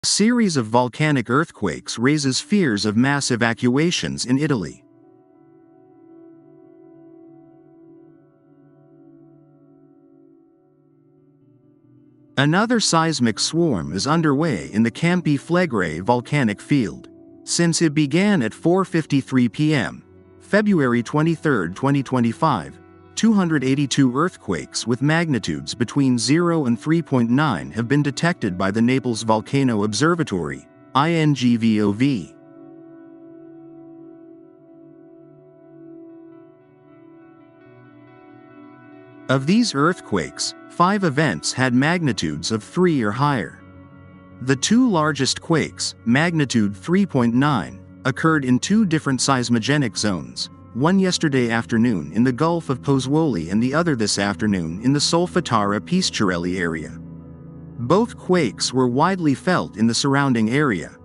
A series of volcanic earthquakes raises fears of mass evacuations in Italy. Another seismic swarm is underway in the Campi Flegrei volcanic field. Since it began at 4:53 p.m., February 23, 2025, 282 earthquakes with magnitudes between 0 and 3.9 have been detected by the Naples Volcano Observatory, INGV-OV. Of these earthquakes, 5 events had magnitudes of 3 or higher. The two largest quakes, magnitude 3.9, occurred in 2 different seismogenic zones, one yesterday afternoon in the Gulf of Pozzuoli and the other this afternoon in the Solfatara-Pisciarelli area. Both quakes were widely felt in the surrounding area.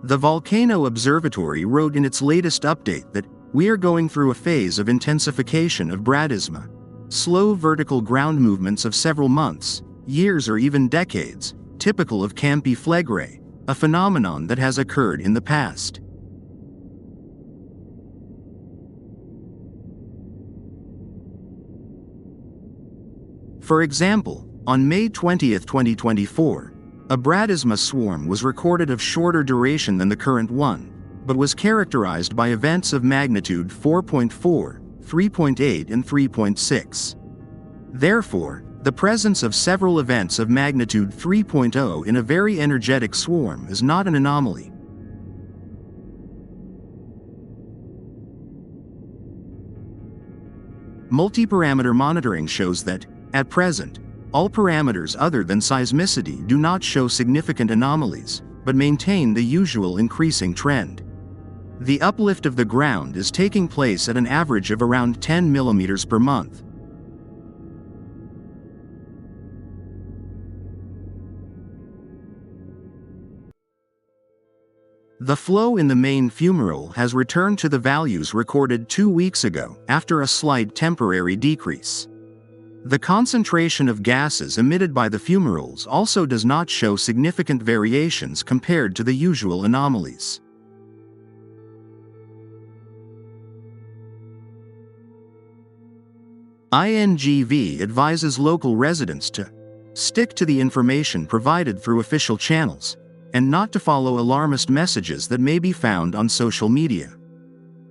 The Volcano Observatory wrote in its latest update that, "We are going through a phase of intensification of bradysma. Slow vertical ground movements of several months, years or even decades, typical of Campi Flegrei, a phenomenon that has occurred in the past." For example, on May 20, 2024, a bradysma swarm was recorded of shorter duration than the current one, but was characterized by events of magnitude 4.4, 3.8 and 3.6. Therefore, the presence of several events of magnitude 3.0 in a very energetic swarm is not an anomaly. Multiparameter monitoring shows that, at present, all parameters other than seismicity do not show significant anomalies, but maintain the usual increasing trend. The uplift of the ground is taking place at an average of around 10 millimeters per month. The flow in the main fumarole has returned to the values recorded 2 weeks ago after a slight temporary decrease. The concentration of gases emitted by the fumaroles also does not show significant variations compared to the usual anomalies. INGV advises local residents to stick to the information provided through official channels, and not to follow alarmist messages that may be found on social media.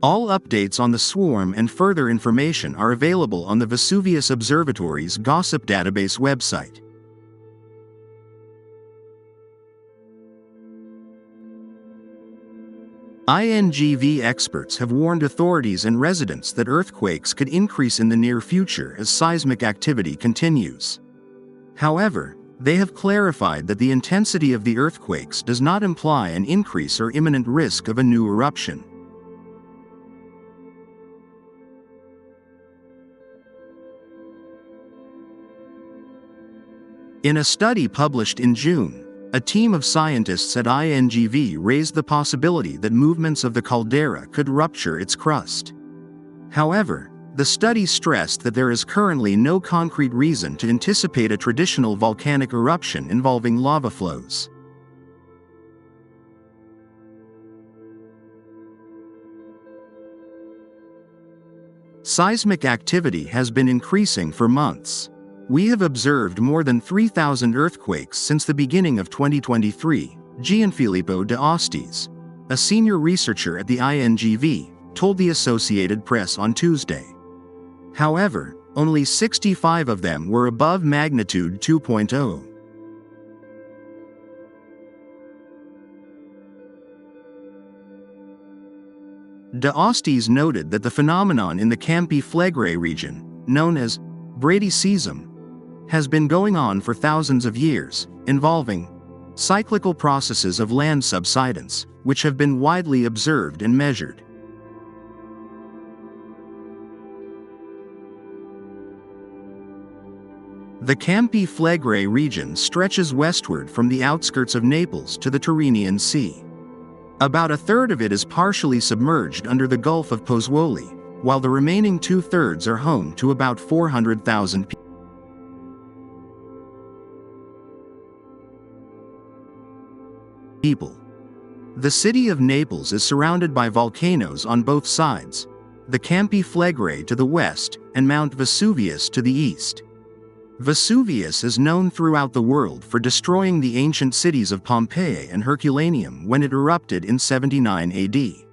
All updates on the swarm and further information are available on the Vesuvius Observatory's Gossip Database website. INGV experts have warned authorities and residents that earthquakes could increase in the near future as seismic activity continues. However, they have clarified that the intensity of the earthquakes does not imply an increase or imminent risk of a new eruption. In a study published in June, a team of scientists at INGV raised the possibility that movements of the caldera could rupture its crust. However, the study stressed that there is currently no concrete reason to anticipate a traditional volcanic eruption involving lava flows. Seismic activity has been increasing for months. We have observed more than 3,000 earthquakes since the beginning of 2023, Gianfilippo De Ostis, a senior researcher at the INGV, told the Associated Press on Tuesday. However, only 65 of them were above magnitude 2.0. De Ostis noted that the phenomenon in the Campi Flegrei region, known as bradyseism, has been going on for thousands of years, involving cyclical processes of land subsidence, which have been widely observed and measured. The Campi Flegrei region stretches westward from the outskirts of Naples to the Tyrrhenian Sea. About a third of it is partially submerged under the Gulf of Pozzuoli, while the remaining 2/3 are home to about 400,000 people. people. The city of Naples is surrounded by volcanoes on both sides, the Campi Flegrei to the west and Mount Vesuvius to the east. Vesuvius is known throughout the world for destroying the ancient cities of Pompeii and Herculaneum when it erupted in 79 AD.